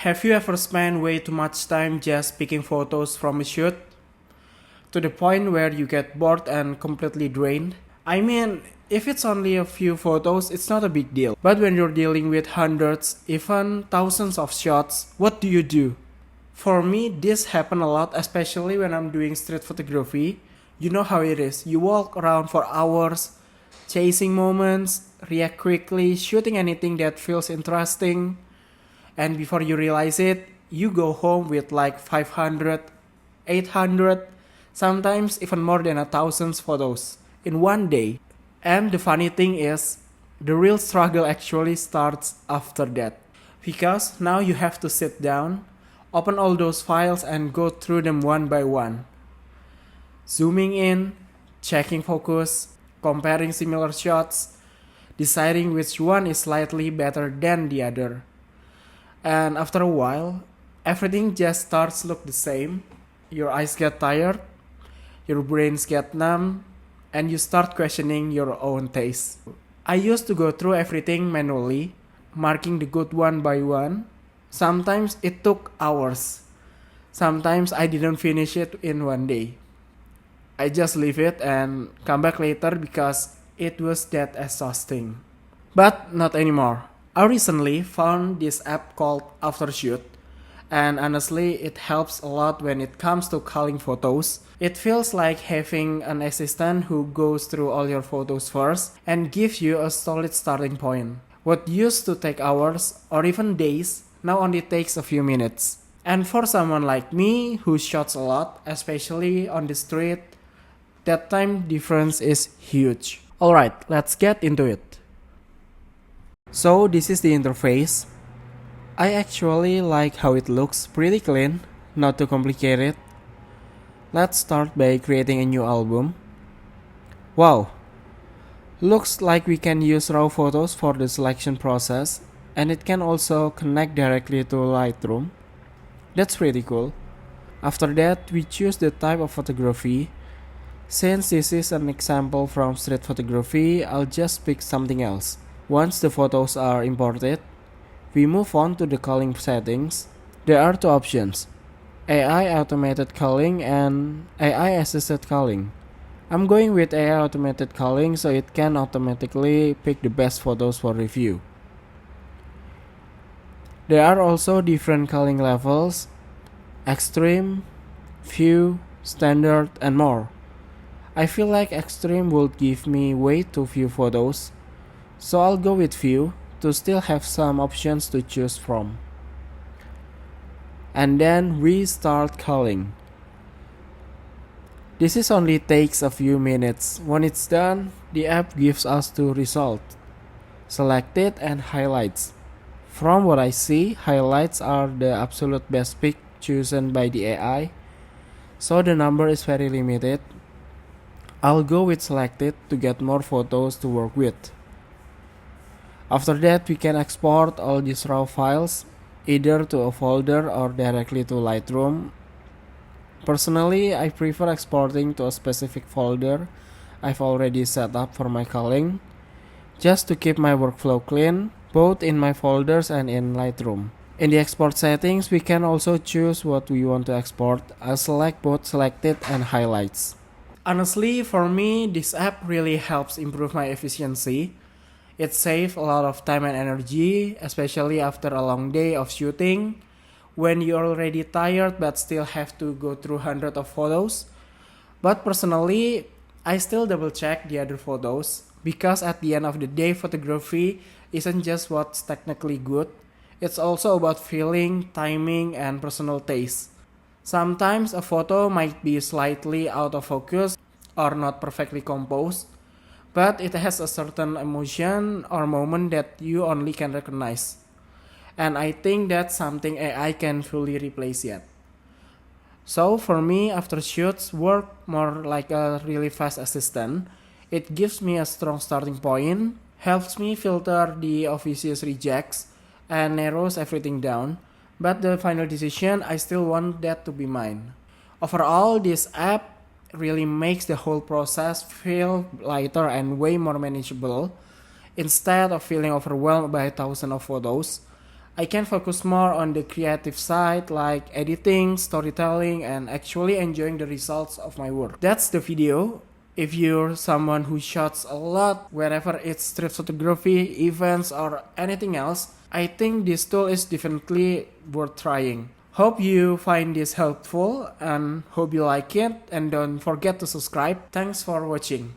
Have you ever spent way too much time just picking photos from a shoot? To the point where you get bored and completely drained? I mean, if it's only a few photos, it's not a big deal. But when you're dealing with hundreds, even thousands of shots, what do you do? For me, this happen a lot, especially when I'm doing street photography. You know how it is. You walk around for hours, chasing moments, react quickly, shooting anything that feels interesting. And before you realize it, you go home with like 500, 800, sometimes even more than 1,000 photos in one day. And the funny thing is, the real struggle actually starts after that. Because now you have to sit down, open all those files and go through them one by one. Zooming in, checking focus, comparing similar shots, deciding which one is slightly better than the other. And after a while, everything just starts to look the same. Your eyes get tired, your brains get numb, and you start questioning your own taste. I used to go through everything manually, marking the good one by one. Sometimes it took hours. Sometimes I didn't finish it in one day. I just leave it and come back later because it was that exhausting. But not anymore. I recently found this app called Aftershoot, and honestly, it helps a lot when it comes to culling photos. It feels like having an assistant who goes through all your photos first and gives you a solid starting point. What used to take hours or even days now only takes a few minutes. And for someone like me who shots a lot, especially on the street, that time difference is huge. Alright, let's get into it. So this is the interface. I actually like how it looks pretty clean, not too complicated. Let's start by creating a new album. Wow, looks like we can use raw photos for the selection process, and it can also connect directly to Lightroom. That's pretty cool. After that, we choose the type of photography. Since this is an example from street photography, I'll just pick something else. Once the photos are imported, we move on to the culling settings. There are two options: AI automated culling and AI assisted culling. I'm going with AI automated culling so it can automatically pick the best photos for review. There are also different culling levels: extreme, few, standard, and more. I feel like extreme would give me way too few photos, so I'll go with few to still have some options to choose from. And then we start culling. This is only takes a few minutes. When it's done, the app gives us two results: selected and highlights. From what I see, highlights are the absolute best pick chosen by the AI, so the number is very limited. I'll go with selected to get more photos to work with. After that, we can export all these raw files either to a folder or directly to Lightroom. Personally, I prefer exporting to a specific folder I've already set up for my culling, just to keep my workflow clean, both in my folders and in Lightroom. In the export settings, we can also choose what we want to export. I'll select both selected and highlights. Honestly, for me, this app really helps improve my efficiency. It saves a lot of time and energy, especially after a long day of shooting, when you're already tired but still have to go through hundreds of photos. But personally, I still double check the other photos, because at the end of the day, photography isn't just what's technically good, it's also about feeling, timing, and personal taste. Sometimes a photo might be slightly out of focus or not perfectly composed, but it has a certain emotion or moment that you only can recognize. And I think that's something AI can fully replace yet. So for me, after shoots work more like a really fast assistant. It gives me a strong starting point, helps me filter the obvious rejects, and narrows everything down. But the final decision, I still want that to be mine. Overall, this app really makes the whole process feel lighter and way more manageable. Instead of feeling overwhelmed by thousands of photos, I can focus more on the creative side like editing, storytelling, and actually enjoying the results of my work. That's the video. If you're someone who shoots a lot, wherever it's street photography, events, or anything else, I think this tool is definitely worth trying. Hope you find this helpful and hope you like it, and don't forget to subscribe. Thanks for watching.